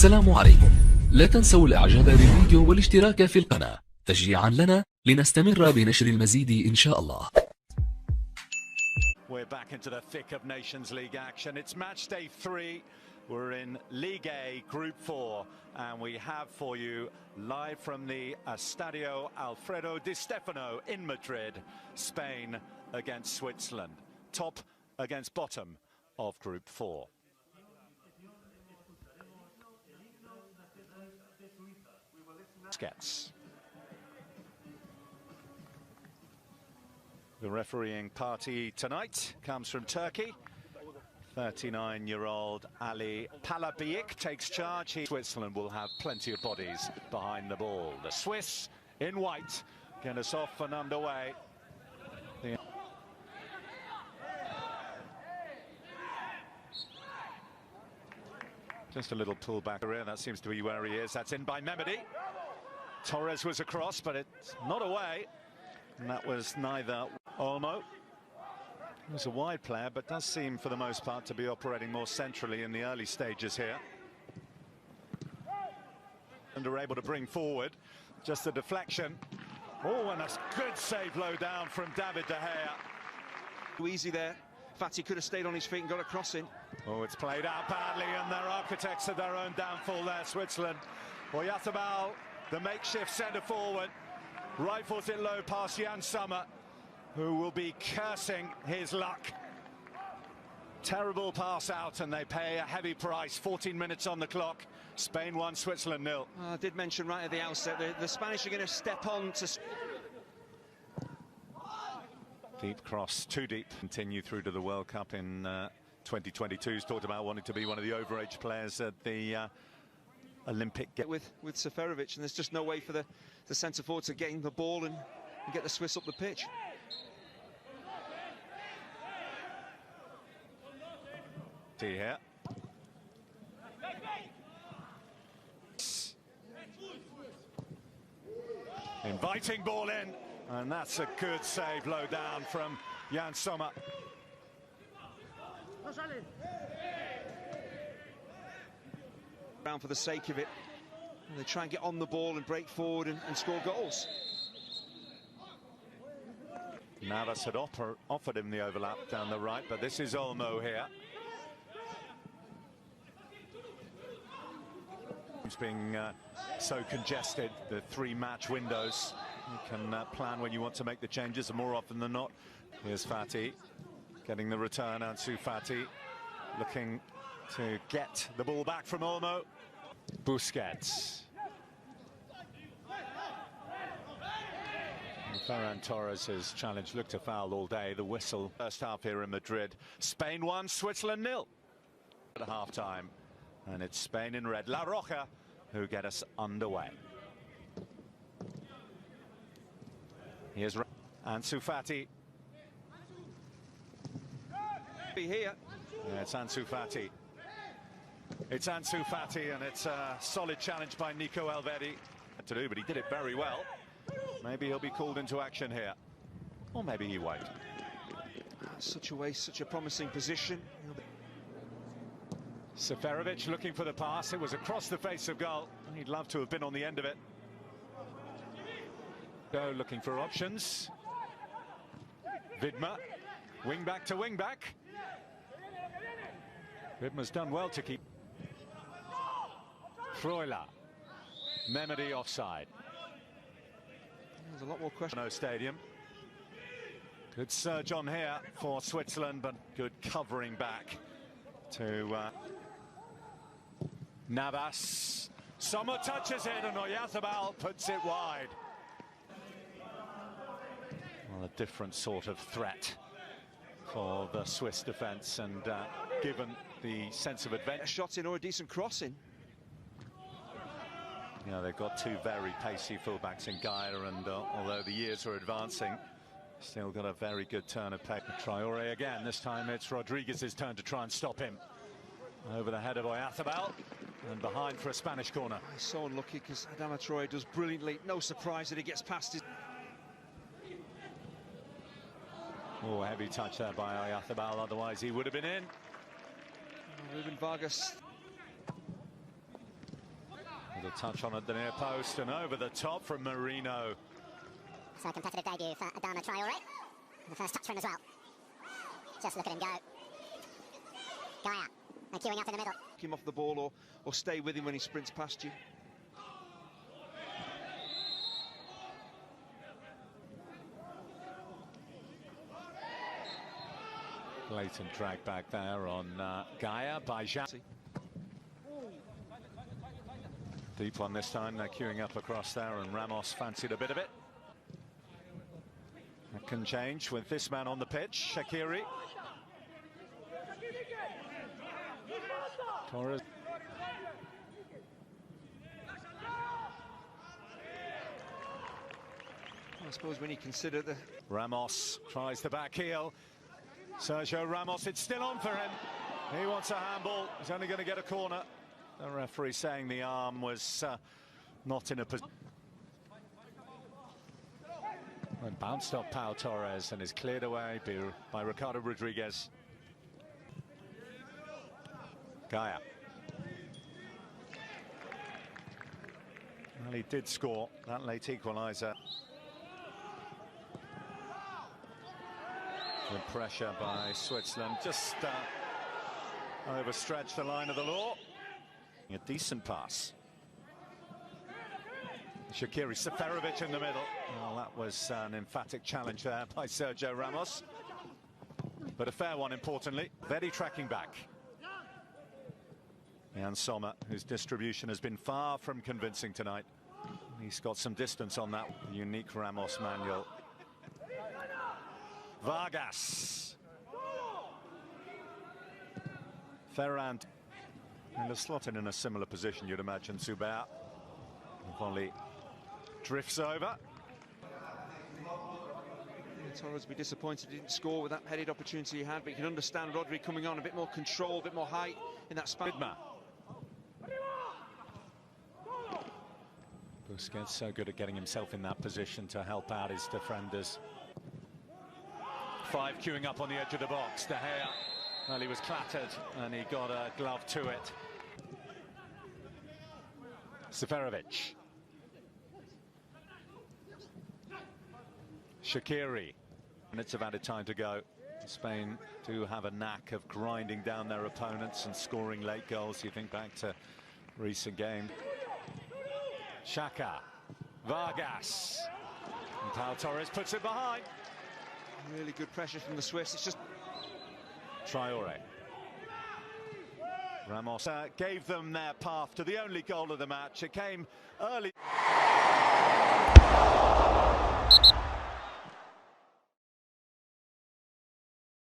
السلام عليكم. لا تنسوا الاعجاب بالفيديو والاشتراك في القناة تشجيعا لنا لنستمر بنشر المزيد إن شاء الله. We're back into the thick of Nations League action. It's match day 3. We're in Ligue A Group 4, and we have for you live from the Estadio Alfredo Di Stefano in Madrid, Spain against Switzerland, top against bottom of Group 4. The refereeing party tonight comes from Turkey. 39-year-old Ali Palabiyik takes charge. Switzerland will have plenty of bodies behind the ball. The Swiss in white get us off and underway. Just a little pullback here. That seems to be where he is. That's in by Mehmedi. Torres was across, but it's not away. And that was neither. Olmo. He's a wide player, but does seem for the most part to be operating more centrally in the early stages here. And are able to bring forward just the deflection. Oh, and a good save low down from David De Gea. Too easy there. Fati could have stayed on his feet and got a cross in. Oh, it's played out badly, and they're architects of their own downfall there, Switzerland. Oyarzabal, the makeshift centre forward, rifles it low past Jan Sommer, who will be cursing his luck. Terrible pass out, and they pay a heavy price. 14 minutes on the clock. Spain 1, Switzerland 0. I did mention right at the outset the Spanish are going to step on to. Deep cross, too deep. Continue through to the World Cup in 2022. He's talked about wanting to be one of the overage players at the Olympic. With Seferovic, and there's just no way for the centre forward to get in the ball and get the Swiss up the pitch. See here. Inviting ball in, and that's a good save low down from Jan Sommer. Around for the sake of it, and they try and get on the ball and break forward and score goals. Navas had offered him the overlap down the right, but this is Olmo here. It's being so congested, the 3 match windows. You can plan when you want to make the changes, and more often than not. Here's Fati getting the return. Ansu Fati looking to get the ball back from Olmo. Busquets. And Ferran Torres' challenge looked a foul all day. The whistle. First half here in Madrid. Spain 1, Switzerland 0 at half-time. And it's Spain in red, La Roja, who get us underway. Here's Ansu Fati. Be here. Yeah, it's Ansu Fati. It's Ansu Fati, and it's a solid challenge by Nico Elvedi to do, but he did it very well. Maybe he'll be called into action here, or maybe he won't. Such a waste, such a promising position. Seferovic looking for the pass. It was across the face of goal. He'd love to have been on the end of it. Go looking for options. Widmer, wing back to wing back. Widmer's done well to keep. Freuler, Mehmedi offside. There's a lot more questions. No stadium. Good surge on here for Switzerland, but good covering back to Navas. Sommer touches it, and Oyarzabal puts it wide. Well, a different sort of threat for the Swiss defence, and given the sense of adventure. A shot in or a decent crossing. Yeah, they've got 2 very pacey fullbacks in Gaia, and although the years are advancing, still got a very good turn of pace. Traore again. This time it's Rodriguez's turn to try and stop him. Over the head of Oyarzabal, and behind for a Spanish corner. He's so unlucky because Adama Traore does brilliantly. No surprise that he gets past his. Oh, heavy touch there by Oyarzabal, otherwise he would have been in. Ruben Vargas touch on at the near post and over the top from Marino. So a competitive debut for Adama Traore. The first touch for him as well. Just look at him go. Gaia, they're queuing up in the middle. Him off the ball or stay with him when he sprints past you. Blatant drag back there on Gaia by Jean. Deep one this time, they're queuing up across there and Ramos fancied a bit of it. That can change with this man on the pitch, Shaqiri. Torres. I suppose when you consider the... Ramos tries the back heel. Sergio Ramos, it's still on for him. He wants a handball. He's only going to get a corner. The referee saying the arm was not in a position. And bounced off Pau Torres and is cleared away by Ricardo Rodriguez. Gaia. Well, he did score that late equaliser. Good pressure by Switzerland, just overstretched the line of the law. A decent pass. Shaqiri, Seferovic in the middle. Well, that was an emphatic challenge there by Sergio Ramos. But a fair one, importantly. Very tracking back. Jan Sommer, whose distribution has been far from convincing tonight. He's got some distance on that unique Ramos manual. Vargas. Ferrand. And they're slotted in a similar position, you'd imagine, Zubair. Volley drifts over. Torres will be disappointed he didn't score with that headed opportunity he had, but you can understand Rodri coming on, a bit more control, a bit more height in that span. Busquets so good at getting himself in that position to help out his defenders. 5 queuing up on the edge of the box. De Gea, well, he was clattered and he got a glove to it. Seferovic. Shaqiri. Minutes of added time to go. Spain do have a knack of grinding down their opponents and scoring late goals. You think back to recent game. Xhaka. Vargas. And Pau Torres puts it behind. Really good pressure from the Swiss. It's just Traore. Ramos gave them their path to the only goal of the match. It came early.